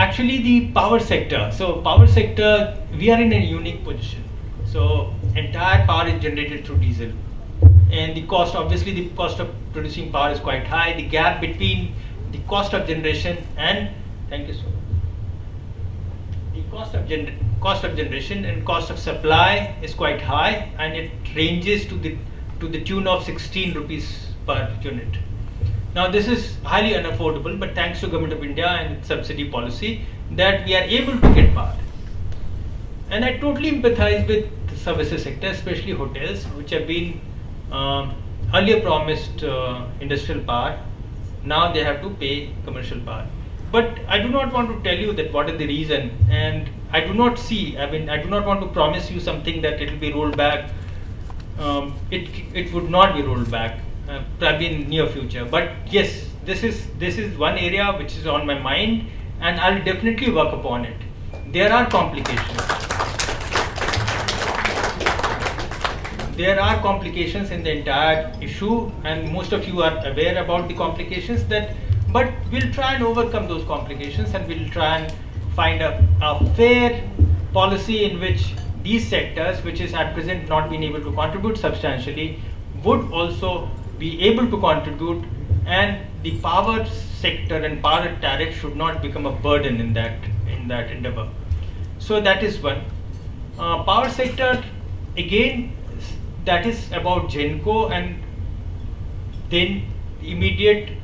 actually the power sector. So power sector, we are in a unique position. So entire power is generated through diesel, and the cost, obviously the cost of producing power is quite high. The gap between the cost of generation and, thank you so much, the cost of generation and cost of supply is quite high, and it ranges to the tune of 16 rupees per unit. Now this is highly unaffordable, but thanks to Government of India and its subsidy policy, that we are able to get power. And I totally empathize with the services sector, especially hotels, which have been earlier promised industrial power. Now they have to pay commercial power. But I do not want to tell you that what is the reason, and I do not see, I do not want to promise you something that it will be rolled back. It would not be rolled back, probably in near future. But yes, this is one area which is on my mind, and I'll definitely work upon it. There are complications. There are complications in the entire issue, and most of you are aware about the complications but we'll try and overcome those complications, and we'll try and find a fair policy in which these sectors, which is at present not being able to contribute substantially, would also be able to contribute, and the power sector and power tariff should not become a burden in that endeavor. So that is one. Power sector, again, that is about Genco, and then the immediate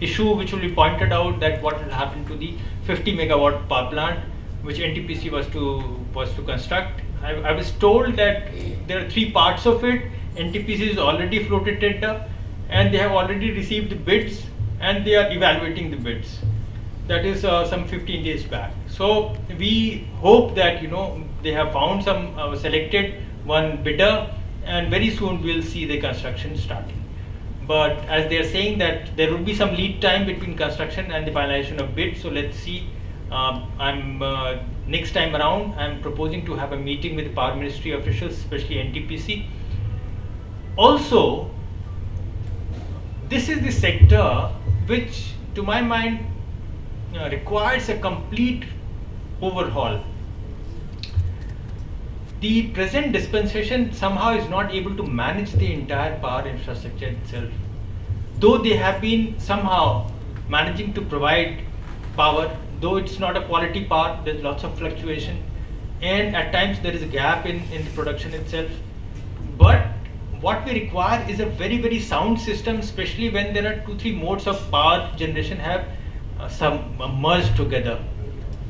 issue which will be pointed out, that what will happen to the 50 megawatt power plant which NTPC was to construct. I was told that there are three parts of it. NTPC is already floated tender, and they have already received the bids, and they are evaluating the bids. That is some 15 days back. So we hope that they have found some selected one bidder, and very soon we'll see the construction starting. But as they are saying that there will be some lead time between construction and the finalization of bid, so let's see. Next time around, I'm proposing to have a meeting with the Power Ministry officials, especially NTPC. Also, this is the sector which, to my mind, requires a complete overhaul. The present dispensation somehow is not able to manage the entire power infrastructure itself. Though they have been somehow managing to provide power, though it's not a quality power, there's lots of fluctuation, and at times there is a gap in the production itself. But what we require is a very, very sound system, especially when there are 2-3 modes of power generation have merged together.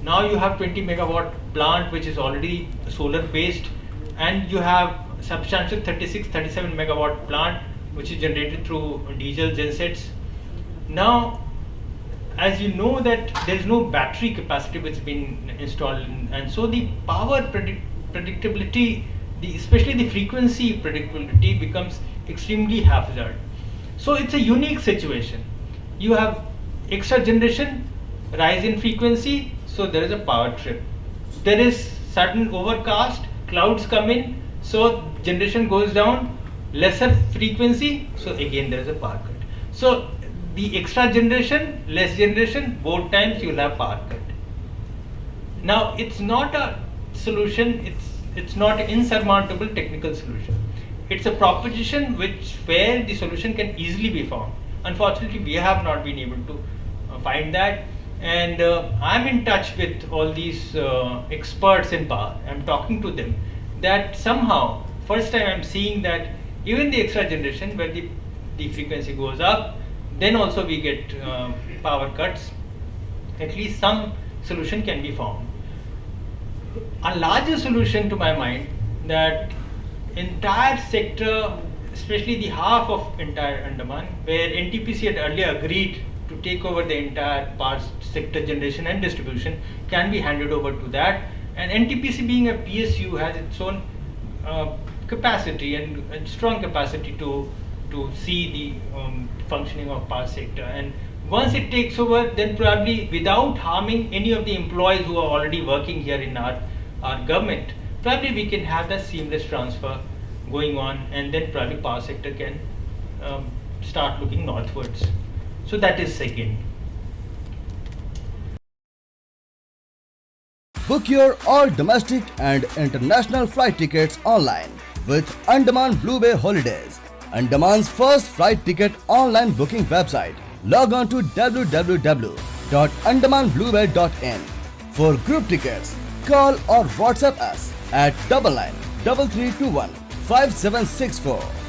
Now you have 20 megawatt plant which is already solar based, and you have substantial 36-37 megawatt plant which is generated through diesel gensets. Now, as you know, that there is no battery capacity which has been installed, and so the power predictability, especially the frequency predictability, becomes extremely haphazard. So it's a unique situation. You have extra generation, rise in frequency, so there is a power trip. There is sudden overcast, clouds come in, so generation goes down, lesser frequency, so again there is a power cut. So the extra generation, less generation, both times you will have power cut. Now it's not a solution, it's not an insurmountable technical solution. It's a proposition where the solution can easily be found. Unfortunately, we have not been able to find that, and I'm in touch with all these experts in power. I'm talking to them that somehow, first time I'm seeing that even the extra generation where the frequency goes up, then also we get power cuts. At least some solution can be found. A larger solution, to my mind, that entire sector, especially the half of entire Andaman, where NTPC had earlier agreed to take over the entire power sector generation and distribution, can be handed over to that. And NTPC, being a PSU, has its own capacity and strong capacity to see the functioning of power sector. And once it takes over, then probably without harming any of the employees who are already working here in our government, probably we can have that seamless transfer going on, and then probably power sector can start looking northwards. So that is second. Book your all domestic and international flight tickets online with Andaman Blue Bay Holidays, Andaman's first flight ticket online booking website. Log on to www.andamanbluebay.in. For group tickets, call or WhatsApp us at 993321 5764.